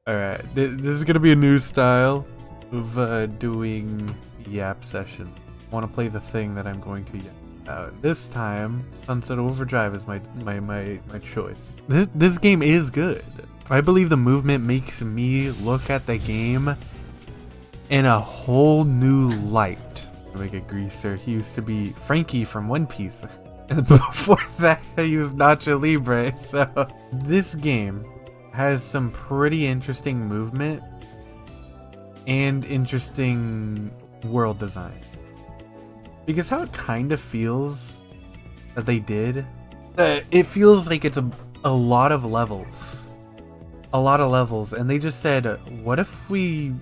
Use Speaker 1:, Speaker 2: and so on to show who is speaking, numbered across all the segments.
Speaker 1: Alright, this is gonna be a new style of doing yap session. I want to play the thing that I'm going to yap about. This time, Sunset Overdrive is my choice. This game is good. I believe the movement makes me look at the game in a whole new light. Make a greaser. He used to be Frankie from One Piece. And before that, he was Nacho Libre. So this game has some pretty interesting movement and interesting world design. Because how it kind of feels that they did, it feels like it's a lot of levels. A lot of levels. And they just said, what if we...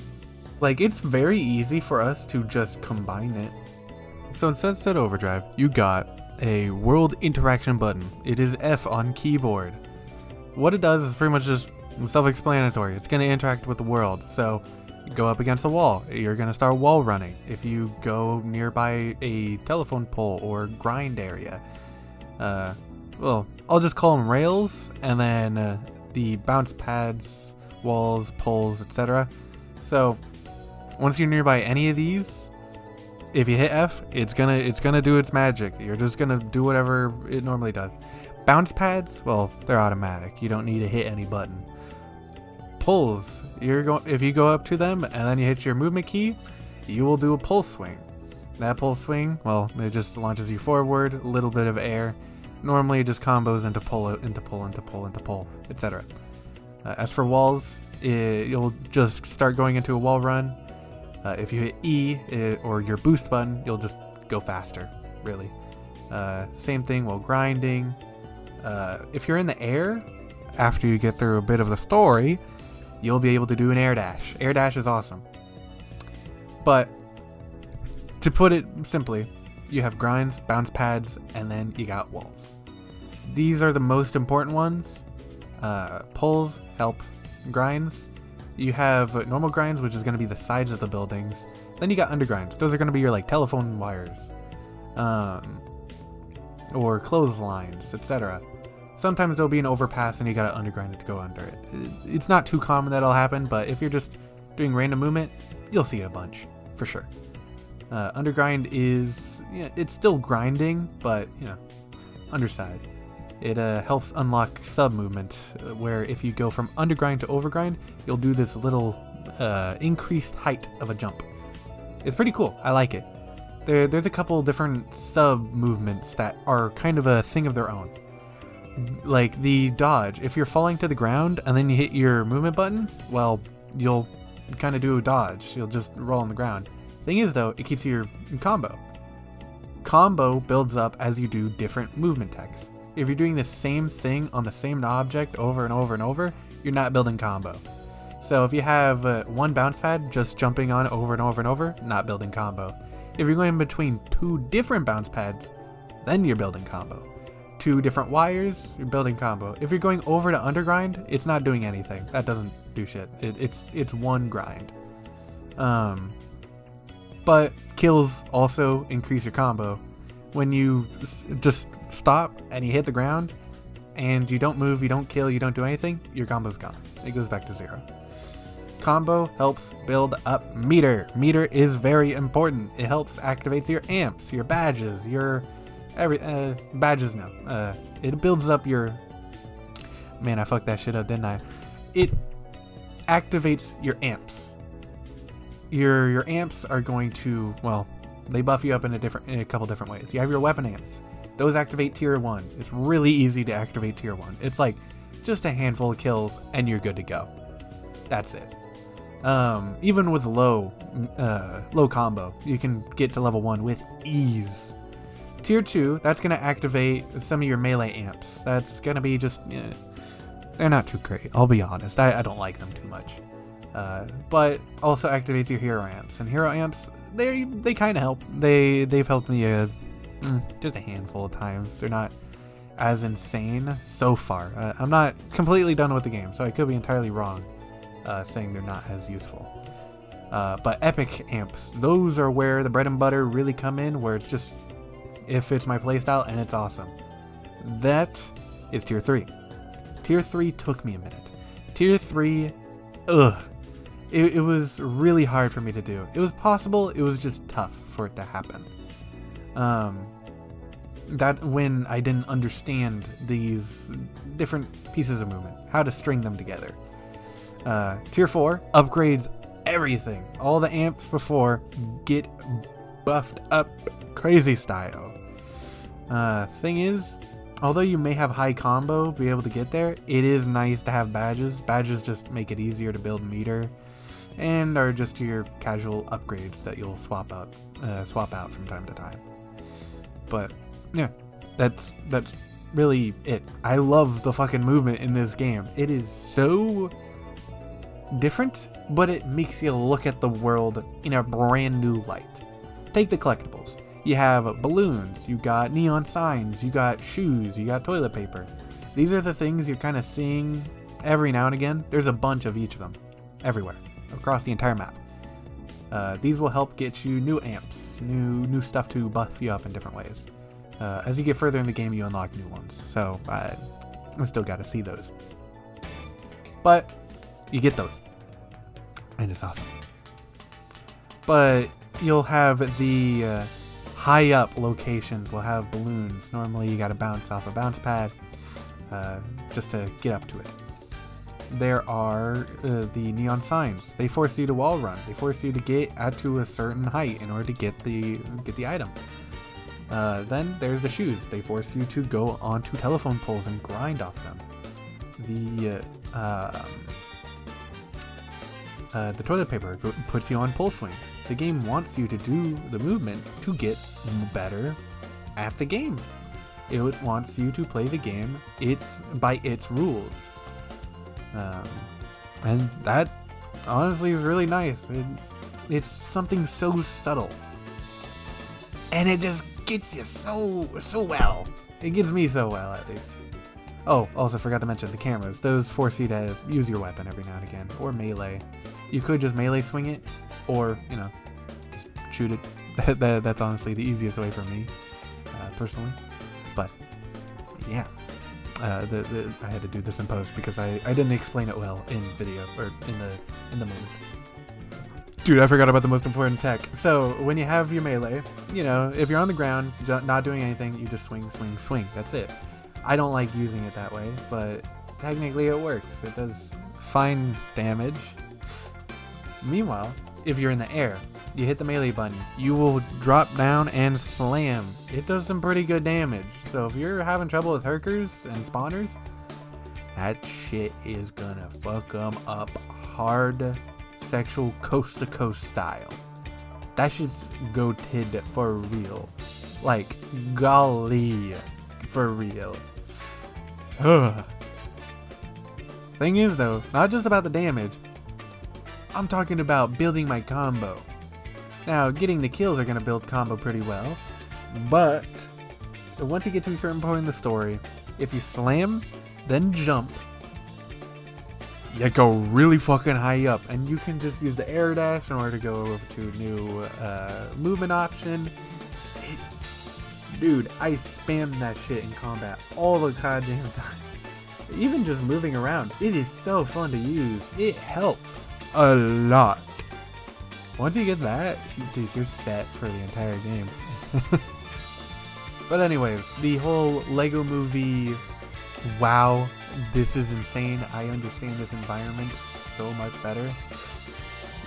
Speaker 1: Like, it's very easy for us to just combine it. So in Sunset Overdrive, you got a world interaction button. It is F on keyboard. What it does is pretty much just self-explanatory. It's going to interact with the world. So you go up against a wall, you're going to start wall running. If you go nearby a telephone pole or grind area, well, I'll just call them rails, and then the bounce pads, walls, poles, etc. So once you're nearby any of these, if you hit F, it's gonna do its magic. You're just gonna do whatever it normally does. Bounce pads, well, they're automatic. You don't need to hit any button. Pulls, if you go up to them and then you hit your movement key, you will do a pull swing. That pull swing, well, it just launches you forward, a little bit of air. Normally it just combos into pull, into pull, into pull, into pull, etc. As for walls, you'll just start going into a wall run. If you hit E or your boost button, you'll just go faster, really. Same thing while grinding. If you're in the air, after you get through a bit of the story, you'll be able to do an air dash. Air dash is awesome. But to put it simply, you have grinds, bounce pads, and then you got walls. These are the most important ones. Pulls help grinds. You have normal grinds, which is going to be the sides of the buildings. Then you got undergrinds. Those are going to be your like telephone wires, or clotheslines, etc. Sometimes there'll be an overpass and you got to undergrind it to go under it. It's not too common that'll happen, but if you're just doing random movement, you'll see it a bunch for sure. Undergrind is, it's still grinding, but underside. It helps unlock sub movement, where if you go from undergrind to overgrind, you'll do this little increased height of a jump. It's pretty cool. I like it. There's a couple different sub movements that are kind of a thing of their own. Like the dodge. If you're falling to the ground and then you hit your movement button, well, you'll kind of do a dodge. You'll just roll on the ground. Thing is though, it keeps your combo. Combo builds up as you do different movement techs. If you're doing the same thing on the same object over and over and over, you're not building combo. So if you have one bounce pad just jumping on over and over and over, not building combo. If you're going between two different bounce pads, then you're building combo. Two different wires, you're building combo. If you're going over to undergrind, it's not doing anything. That doesn't do shit. It's one grind. But kills also increase your combo. When you just stop and you hit the ground and you don't move, you don't kill, you don't do anything, your combo's gone. It goes back to 0. Combo helps build up meter. Meter is very important. It helps activates your amps, your badges, your badges no. It builds up your... Man, I fucked that shit up, didn't I? It activates your amps. Your amps are going to, well, they buff you up in a couple different ways. You have your weapon amps. Those activate tier 1. It's really easy to activate tier 1. It's like just a handful of kills and you're good to go. That's it. Even with low combo, you can get to level 1 with ease. Tier 2, that's going to activate some of your melee amps. That's going to be just, they're not too great. I'll be honest. I don't like them too much. But also activates your hero amps. And hero amps, they kind of help. They've helped me just a handful of times. They're not as insane so far. I'm not completely done with the game, so I could be entirely wrong saying they're not as useful. But epic amps, those are where the bread and butter really come in, where it's just, if it's my playstyle and it's awesome. That is tier 3. Tier 3 took me a minute. Tier 3 ugh. It was really hard for me to do. It was possible, it was just tough for it to happen. That when I didn't understand these different pieces of movement, how to string them together. Tier 4 upgrades everything. All the amps before get buffed up crazy style. Thing is, although you may have high combo, be able to get there, it is nice to have badges. Badges just make it easier to build meter, and are just your casual upgrades that you'll swap out from time to time. But yeah, that's really it. I love the fucking movement in this game. It is so different, but it makes you look at the world in a brand new light. Take the collectibles. You have balloons, you got neon signs, you got shoes, you got toilet paper. These are the things you're kind of seeing every now and again. There's a bunch of each of them everywhere across the entire map. These will help get you new amps, new stuff to buff you up in different ways. As you get further in the game, you unlock new ones, so I still got to see those. But you get those, and it's awesome. But you'll have the high up locations will have balloons. Normally you got to bounce off a bounce pad just to get up to it. There are the neon signs. They force you to wall run. They force you to get to a certain height in order to get the item. Then there's the shoes. They force you to go onto telephone poles and grind off them. The toilet paper puts you on pole swings. The game wants you to do the movement to get better at the game. It wants you to play the game by its rules. And that honestly is really nice. It's something so subtle, and it just gets you so well. It gets me so well, at least. Oh, also forgot to mention the cameras. Those force you to use your weapon every now and again, or melee. You could just melee swing it, or just shoot it. That's honestly the easiest way for me, personally. But yeah. I had to do this in post because I didn't explain it well in video or in the moment. Dude, I forgot about the most important tech. So when you have your melee, if you're on the ground not doing anything, you just swing. That's it. I don't like using it that way, but technically it works. It does fine damage. Meanwhile, if you're in the air, you hit the melee button, you will drop down and slam. It does some pretty good damage. So if you're having trouble with herkers and spawners, that shit is gonna fuck them up hard, sexual coast to coast style. That shit's goated for real. Like, golly, for real. Thing is though, not just about the damage, I'm talking about building my combo. Now, getting the kills are going to build combo pretty well, but once you get to a certain point in the story, if you slam, then jump, you go really fucking high up, and you can just use the air dash in order to go over to a new movement option. Dude, I spam that shit in combat all the goddamn time. Even just moving around, it is so fun to use. It helps a lot. Once you get that, dude, you're set for the entire game. But anyways, the whole Lego movie, wow, this is insane. I understand this environment so much better.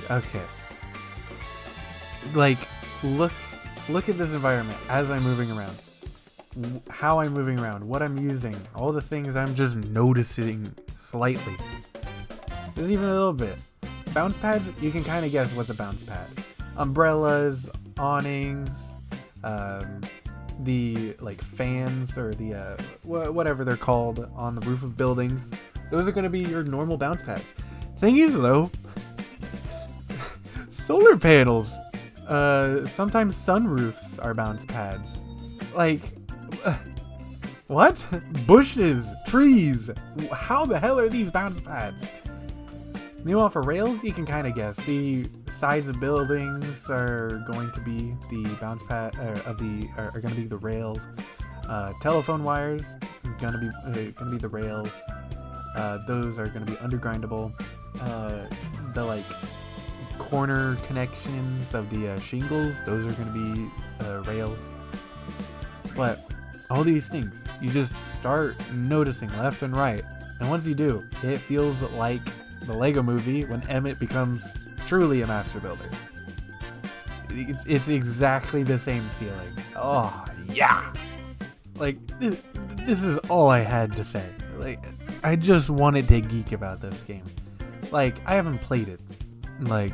Speaker 1: Okay. Like, look at this environment as I'm moving around. How I'm moving around, what I'm using, all the things I'm just noticing slightly. Just even a little bit. Bounce pads, you can kind of guess what's a bounce pad. Umbrellas, awnings, the like fans or the whatever they're called on the roof of buildings. Those are going to be your normal bounce pads. Thing is though, solar panels, sometimes sunroofs are bounce pads. Like, what? Bushes, trees. How the hell are these bounce pads? Meanwhile, for rails, you can kind of guess. The sides of buildings are going to be the bounce pad, are going to be the rails. Telephone wires are going to be the rails. Those are going to be undergrindable. the like corner connections of the shingles, those are going to be rails. But all these things, you just start noticing left and right. And once you do, it feels like the Lego movie when Emmett becomes truly a master builder. It's exactly the same feeling. Oh, yeah! Like, this is all I had to say. Like, I just wanted to geek about this game. Like, I haven't played it, like,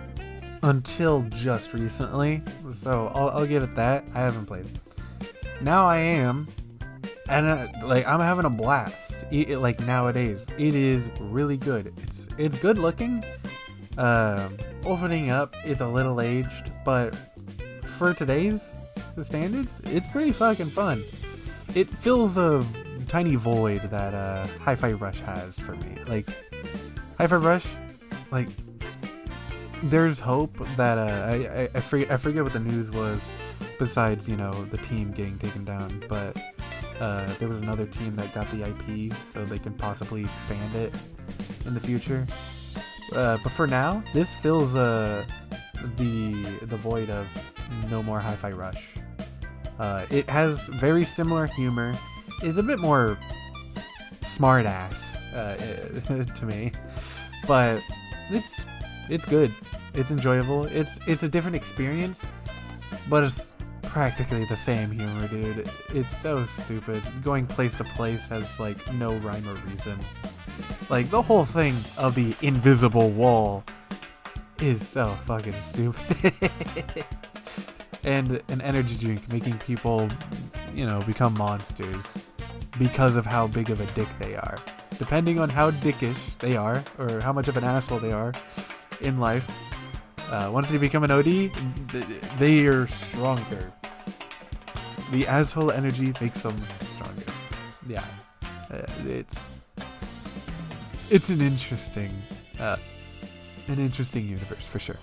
Speaker 1: until just recently. So, I'll give it that. I haven't played it. Now I am, and like, I'm having a blast. Like, nowadays. It is really good. It's good looking. Opening up is a little aged, but for today's standards, it's pretty fucking fun. It fills a tiny void that Hi-Fi Rush has for me. Like, Hi-Fi Rush, like, there's hope that I forget what the news was besides, you know, the team getting taken down, but there was another team that got the IP so they can possibly expand it in the future. But for now, this fills the void of no more Hi-Fi Rush. It has very similar humor. It's a bit more smart ass to me, but it's good. It's enjoyable. It's a different experience, but it's practically the same humor, dude. It's so stupid. Going place to place has like no rhyme or reason. Like, the whole thing of the invisible wall is so fucking stupid. And an energy drink making people, you know, become monsters because of how big of a dick they are. Depending on how dickish they are, or how much of an asshole they are in life, once they become an OD, they are stronger. The asshole energy makes them stronger. Yeah, it's an interesting universe for sure.